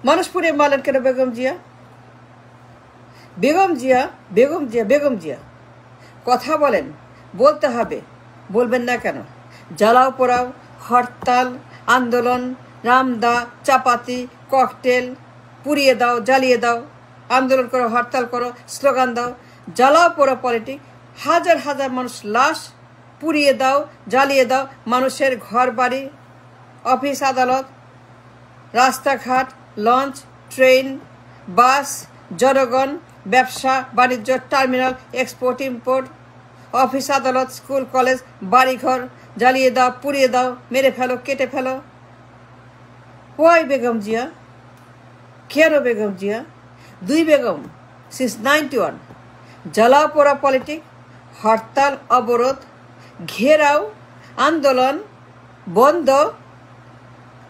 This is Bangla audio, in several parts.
মানুষ পুড়িয়ে মারলেন কেন বেগম জিয়া? বেগম জিয়া, বেগম জিয়া, বেগম জিয়া, কথা বলেন, বলতে হবে, বলবেন না কেন? জ্বালাও পোড়াও, হরতাল, আন্দোলন, রামদা, চাপাতি, ককটেল, পুড়িয়ে দাও, জ্বালিয়ে দাও, আন্দোলন করো, হরতাল করো, স্লোগান দাও, জ্বালাও পোড়া পলিটিক, হাজার হাজার মানুষ লাশ পুড়িয়ে দাও, জ্বালিয়ে দাও, মানুষের ঘর বাড়ি, অফিস আদালত, রাস্তাঘাট, লঞ্চ, ট্রেন, বাস, জনগণ, ব্যবসা বাণিজ্য, টার্মিনাল, এক্সপোর্ট ইম্পোর্ট, অফিস আদালত, স্কুল কলেজ, বাড়িঘর জ্বালিয়ে দাও, পুড়িয়ে দাও, মেরে ফেলো, কেটে ফেলো। ওয়াই বেগম জিয়া? কেন বেগম জিয়া? দুই বেগম সিন্স 91, জ্বালাও পোড়া পলিটিক, হরতাল, অবরোধ, ঘেরাও, আন্দোলন, বন্ধ,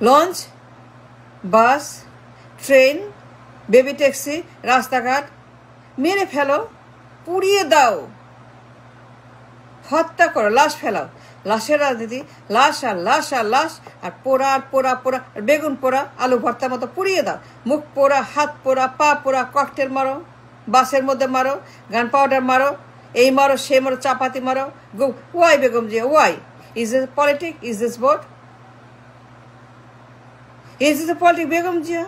লঞ্চ, বাস, ট্রেন, বেবি ট্যাক্সি, রাস্তাঘাট, মেরে ফেলো, পুড়িয়ে দাও, হত্যা করো, লাশ ফেলাও, লাশের রাজনীতি, লাশ আর লাশ আর লাশ, আর পোড়া আর পোড়া পোড়া, আর বেগুন পোড়া, আলু ভর্তার মতো পুড়িয়ে দাও, মুখ পোড়া, হাত পোড়া, পা পোড়া, ককটেল মারো, বাসের মধ্যে মারো, গান পাউডার মারো, এই মারো, সে মারো, চাপাতি মারো। Why Begum Zia, why? Is this politic? Is this vote? Is this politic Begum Zia?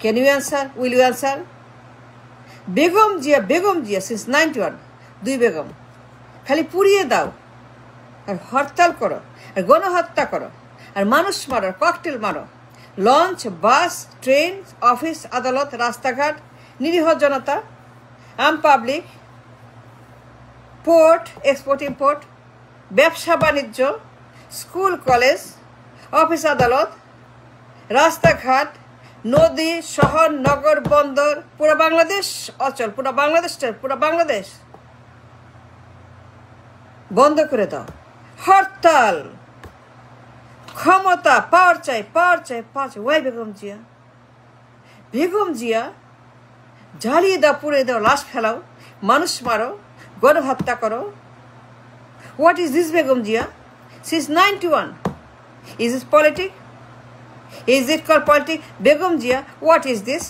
Can you answer? Will you answer? Begum Zia, Begum Zia since 91, দুই বেগম, খালি পুড়িয়ে দাও আর হরতাল করো আর গণহত্যা করো আর মানুষ মারো, ককটেল মারো, লঞ্চ, বাস, ট্রেন, অফিস আদালত, রাস্তাঘাট, নিরীহ জনতা, আম পাবলিক, পোর্ট, এক্সপোর্ট ইম্পোর্ট, ব্যবসা বাণিজ্য, স্কুল কলেজ, অফিস আদালত, রাস্তাঘাট, নদী, শহর, নগর, বন্দর, পুরো বাংলাদেশ অচল, পুরো বাংলাদেশ বন্ধ করে দাও। হরতাল, ক্ষমতা, পাওয়ার চাই, পাওয়ার চাই, পাওয়ার চাই। ওয়াই বেগম জিয়া? বেগম জিয়া, জ্বালিয়ে দাও, পুড়িয়ে দাও, লাশ ফেলাও, মানুষ মারো, গণহত্যা করো। What is this Begum Zia? Since 91, is this politic? Is it called politics? Begum Jia, what is this?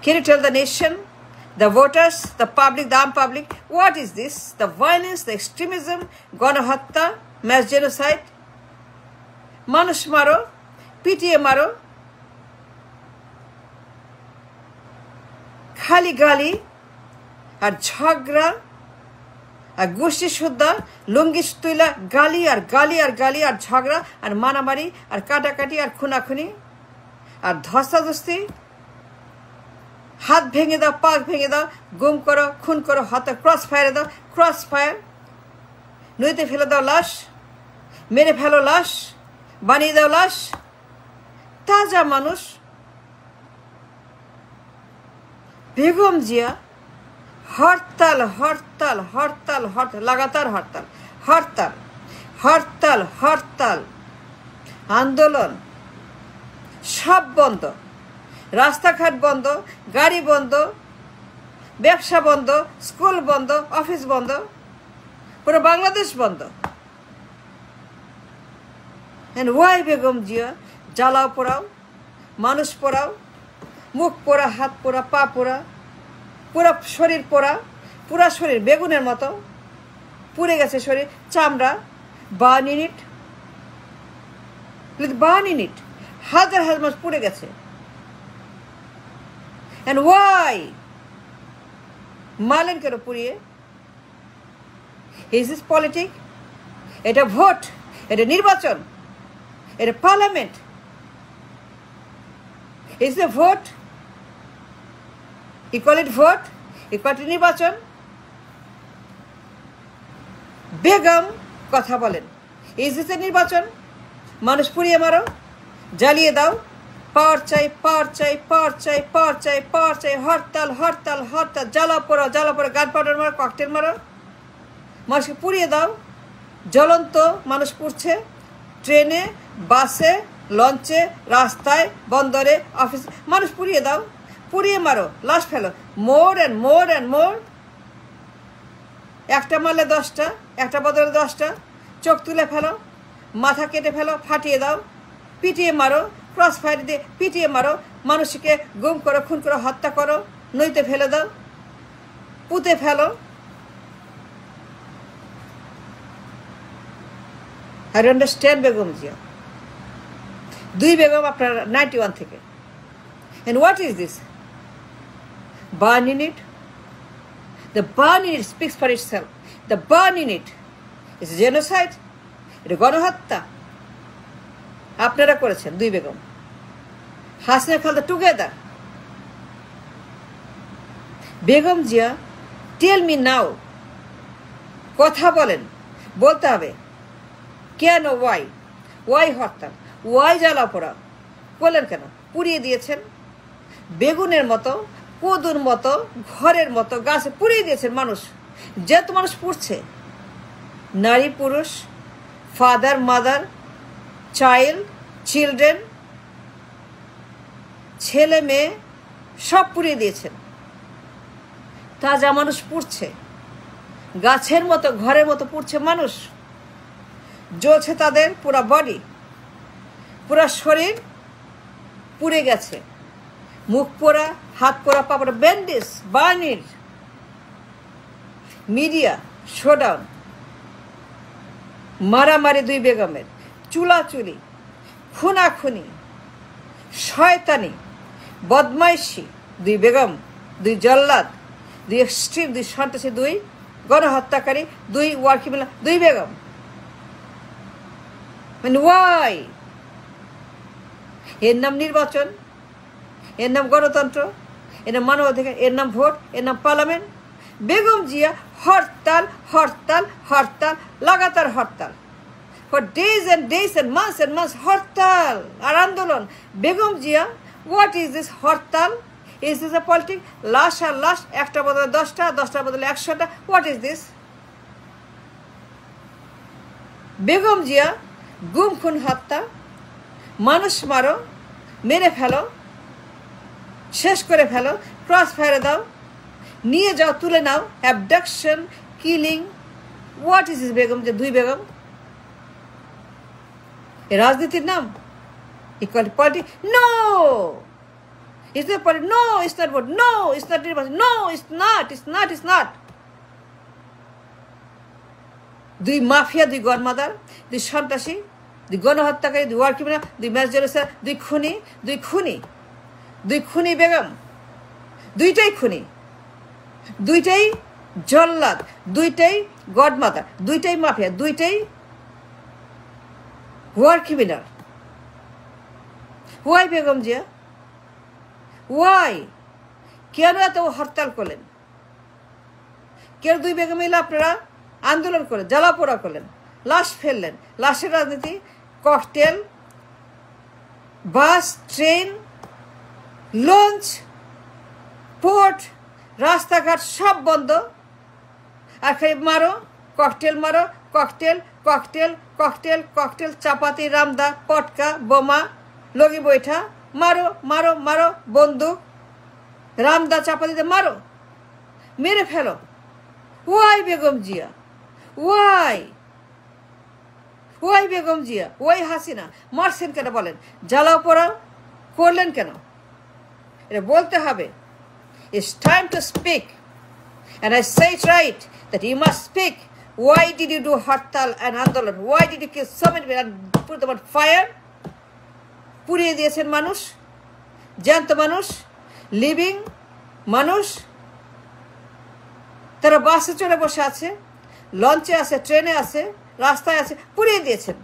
Can you tell the nation, the voters, the public, the armed public, what is this? The violence, the extremism, Ganahatta, mass genocide, Manush Maro, PTA Maro, Khali Gali, আর ঝগড়া আর গোষ্ঠী সুদ্ধা, লুঙ্গি তুইলা গালি আর গালি আর গালি আর ঝগড়া আর মারামারি আর কাটাকাটি আর খুনাখুনি আর ধস্তাধস্তি, হাত ভেঙে দাও, পা ভেঙে দাও, গুম করো, খুন করো, হাতে ক্রস ফায়ারে দাও, ক্রস ফায়ার, নদীতে ফেলে দাও লাশ, মেরে ফেলো লাশ, বানিয়ে দাও লাশ, তাজা মানুষ। বেগম জিয়া, হরতাল, হরতাল, হরতাল, হরতাল, লাগাতার হরতাল, হরতাল, হরতাল, হরতাল, আন্দোলন, সব বন্ধ, রাস্তাঘাট বন্ধ, গাড়ি বন্ধ, ব্যবসা বন্ধ, স্কুল বন্ধ, অফিস বন্ধ, পুরো বাংলাদেশ বন্ধ। And why Begum Zia? জ্বালাও পোড়াও, মানুষ পোড়াও, মুখ পোড়া, হাত পোড়া, পা পোড়া, পুরা শরীর পোড়া, পুরা শরীর বেগুনের মতো পুড়ে গেছে শরীর, চামড়া, বার্ন ইউনিট, হাজার হাজার মানুষ পুড়ে গেছে। And why? মারলেন কেন পুড়িয়ে? Is this politics? এটা ভোট, এটা নির্বাচন, এটা parliament. Is the vote? Equal it vote, equal to নির্বাচন। বেগম কথা বলেন, ইজ দিস এ নির্বাচন? মানুষ পুড়িয়ে মারো, জ্বালিয়ে দাও, পাওয়ার চাই, পাওয়ার চাই, পাওয়ার চাই, পাওয়ার চাই, পাওয়ার চাই, হরতাল, হরতাল, হরতাল, জ্বালা পোড়া, গান পাউডার মারো, ককটেল মারো, মানুষকে পুড়িয়ে দাও। জ্বলন্ত মানুষ পুড়ছে, ট্রেনে, বাসে, লঞ্চে, রাস্তায়, বন্দরে, অফিসে, মানুষ পুড়িয়ে দাও, পুড়িয়ে মারো, লাশ ফেলো, more and more and more. একটা মারলে 10টা, একটা বদলে 10টা, চোখ তুলে ফেলো, মাথা কেটে ফেলো, ফাটিয়ে দাও, পিটিয়ে মারো, ক্রস ফায়ার দিয়ে পিটিয়ে মারো, মানুষকে গুম করো, খুন করো, হত্যা করো, নইতে ফেলে দাও, পুঁতে ফেলো। I understand Begum Zia. 2 বেগম আপনার 91 থেকে। And what is this? Burn in it? The burn in it speaks for itself. The burn in it is genocide. এটা গণহত্যা আপনারা করেছেন 2 Begum, Hasina Khaleda together. Begum Zia, tell me now, কথা বলেন, বলতে হবে কেন, ওয়াই হরতাল, ওয়াই জ্বালা পোড়া করলেন, কেন পুড়িয়ে দিয়েছেন? বেগুনের মতো, কদুর মতো, ঘরের মতো গাছে পুড়িয়ে দিয়েছেন মানুষ। যেহেতু মানুষ পুড়ছে, নারী পুরুষ, ফাদার মাদার, চিলড্রেন, ছেলে মেয়ে সব পুড়িয়ে দিয়েছেন। তাজা মানুষ পুড়ছে, গাছের মতো, ঘরের মতো পুড়ছে মানুষ। জ্বলছে তাদের পুরা বডি, পুরা শরীর পুড়ে গেছে, মুখ পোড়া, হাত পোড়া, পা পোড়া, ব্যান্ডেজ, বার্নির। মিডিয়া শোডাউন, মারামারি 2 বেগমের, চুলাচুলি, খুনাখুনি, শয়তানি, বদমাইশি 2 বেগম, 2 জল্লাদ, 2 এক্সট্রিম, 2 সন্ত্রাসী, 2 গণহত্যাকারী, 2 ওয়ার ক্রিমিনাল, 2 বেগম। মানে ওয়াই? এর নাম নির্বাচন, এর নাম গণতন্ত্র, এর নাম মানবাধিকার, এর নাম ভোট, এর নাম পার্লামেন্ট। বেগম জিয়া হরতাল, হরতাল, হরতাল, লাগাতার hartal, for days and months hartal আর আন্দোলন। Begum Zia, what is this hartal? Is this a politic? লাশ আর লাশ, একটা বদলে 10টা, 10টার বদলে 100টা। What is this? Begum Zia, গুম খুন হত্যা, মানুষ মারো, মেরে ফেলো, শেষ করে ফেলো, ক্রস ফায়ারে দাও, নিয়ে যাও, তুলে নাও, abduction, killing. What is this Begum? যে 2 বেগম, এ রাজনীতির নাম? Equality, politics? No, it's not politics, no, it's not vote, no, it's not নির্বাচন, no, it's not. 2 mafia, 2 godmother, 2 সন্ত্রাসী, 2 গণহত্যাকারী, 2 ওয়ার ক্রিমিনাল, 2 ম্যাচ জেনোসাইড, 2 খুনি বেগম, 2টাই খুনি, 2টাই জল্লাদ, 2টাই গডমাদার, 2টাই মাফিয়া, 2টাই war criminal. Why Begum Zia, why? কেন এত হরতাল করলেন? কেন 2 বেগম মিলে আপনারা আন্দোলন করলেন, জ্বালাপোড়া করলেন, লাশ ফেললেন? লাশের রাজনীতি, ককটেল, বাস, ট্রেন, লঞ্চ, পোর্ট, রাস্তাঘাট সব বন্ধ। আর খালি মারো, ককটেল মারো, ককটেল, ককটেল, ককটেল, ককটেল, চাপাতি, রামদা, পটকা, বোমা, লগি বৈঠা, মারো মারো মারো, বন্দুক, রামদা, চাপাতিতে মারো, মেরে ফেলো। Why Begum Zia? Why Begum Zia? Why Hasina? মারছেন কেন বলেন? জ্বালাও পোড়াও করলেন কেন? এটা বলতে হবে। It's time to speak, and I say it right that you must speak. Why did you do hartal and andolan? Why did you kill so many people and put them on fire? পুড়িয়ে দিয়েছেন মানুষ, জ্যান্ত মানুষ, লিভিং মানুষ। তারা বাসে চড়ে বসে আছে, লঞ্চে আছে, ট্রেনে আছে, রাস্তায় আছে, পুড়িয়ে দিয়েছেন।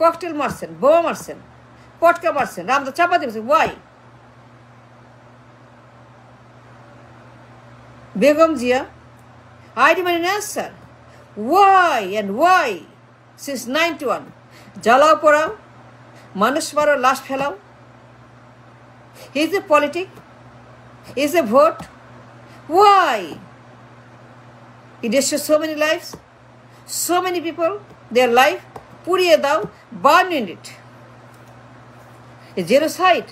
ককটেল মারছেন, বোমা মারছেন, পটকা মারছেন, রামদা, চাপা দিয়েছেন। Why? Begum Zia, I demand an answer. Why and why? Since 91, জ্বালাও পোড়াও, মানুষ মারো, লাশ ফেলাও। Is it politics? Is it vote? Why? It destroys so many lives, so many people, their life. পুড়িয়ে দাও, burn in it. It's genocide.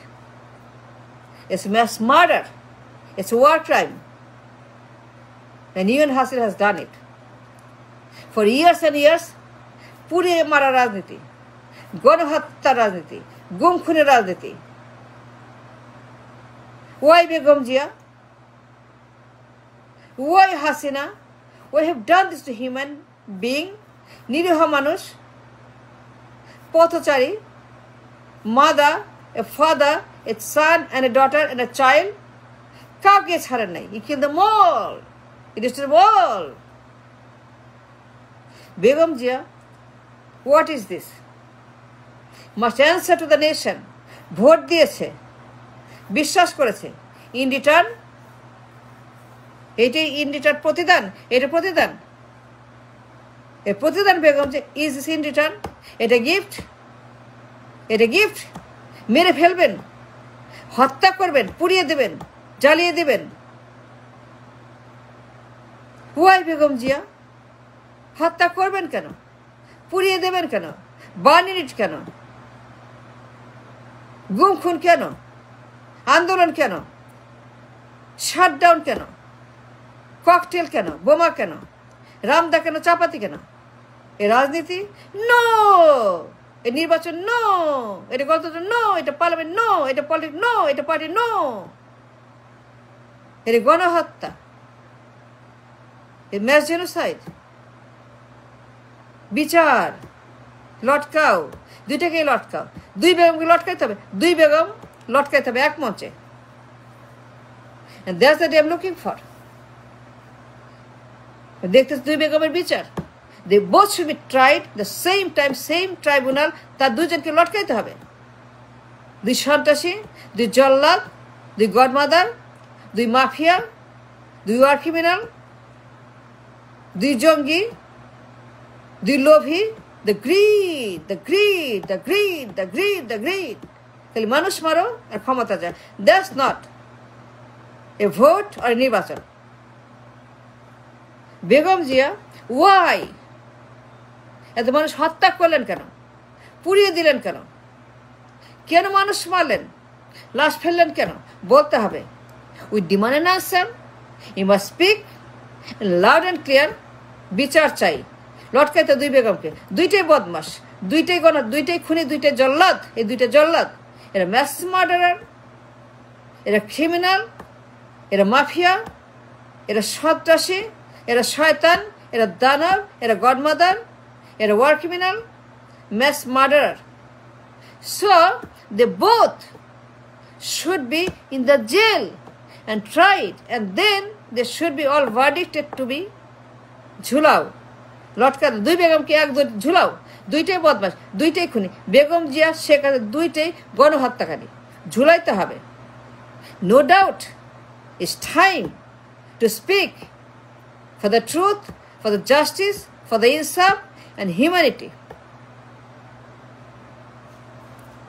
It's mass murder. It's a war crime. And even Hasina has done it. For years and years, পুড়িয়ে মারা রাজনীতি, গণহত্যা রাজনীতি, গুম খুনের রাজনীতি। Why Begum Zia, why Hasina, we have done this to human being, নিরীহ মানুষ, পথচারী, mother, a father, a son and a daughter and a child, কাউকে ছাড়েন নাই। You kill them all. It is to the all. Begum Zia, what is this? Must answer to the nation. Vote দিয়েছে, বিশ্বাস করেছে, in return, এটাই in return প্রতিদান, এটা প্রতিদান, এর প্রতিদান Begum Zia, is this in return? এটা গিফট, এটা গিফট। মেরে ফেলবেন, হত্যা করবেন, পুড়িয়ে দেবেন, জ্বালিয়ে দেবেন। ওয়াই বেগম জিয়া, হত্যা করবেন কেন, পুড়িয়ে দেবেন কেন, বার্নিং ইট কেন, গুম খুন কেন, আন্দোলন কেন, শাটডাউন কেন, ককটেল কেন, বোমা কেন, রামদা কেন, চাপাতি কেন? এ রাজনীতি নো, এ নির্বাচন নো, এটা গণতন্ত্র নো, এটা পার্লামেন্ট নো, এটা পলিটিক্স নো, এটা পার্টি নো, এটা গণহত্যা, এ ম্যাস জেনোসাইড। বিচার, লটকাও, দুইটাকেই লটকাও, দুই বেগমকে লটকাইতে হবে, দুই বেগম লটকাইতে হবে এক মঞ্চে। And that's the day I'm looking for. দেখতেছ দুই বেগমের বিচার, they both should be tried the same time, same tribunal, তার দুজনকে লটকাইতে হবে। দুই সন্ত্রাসী, দুই জল্লাদ, দুই গডমাদার, দুই মাফিয়া, দুই ওয়ার ক্রিমিনাল, দুই জঙ্গি, দুই লোভী, the greed, the greed, the greed, the greed, the greed. খালি মানুষ মারো আর ক্ষমতা যায়। That's not a vote or a নির্বাচন। বেগম জিয়া, ওয়াই এত মানুষ হত্যা করলেন কেন, পুড়িয়ে দিলেন কেন, কেন মানুষ মারলেন, লাশ ফেললেন কেন? বলতে হবে। We demand an answer, you must speak loud and clear. বিচার চাই। লটকাইতে দুই বেগমকে, দুইটাই বদমাস, দুইটাই দুইটাই খুনি, দুইটাই জল্লাদ। এই দুইটা জল্লাদ, এরা ম্যাস মার্ডারার, এরা ক্রিমিনাল, এরা মাফিয়া, এরা সন্ত্রাসী, এরা শয়তান, এরা দানব, এরা গডমাদার, এরা war criminal, mass murderer. So they both should be in the jail and tried, and then they should be all verdicted to be ঝুলাও, লটকা। দুই বেগমকে এক ঝুলাও, দুইটাই বদমাস, দুইটাই খুনি। বেগম জিয়া, শেখ হাসিনা দুইটাই গণহত্যাকারী, ঝুলাইতে হবে। No doubt it's time to speak for the truth, for the justice, for the insaf and humanity.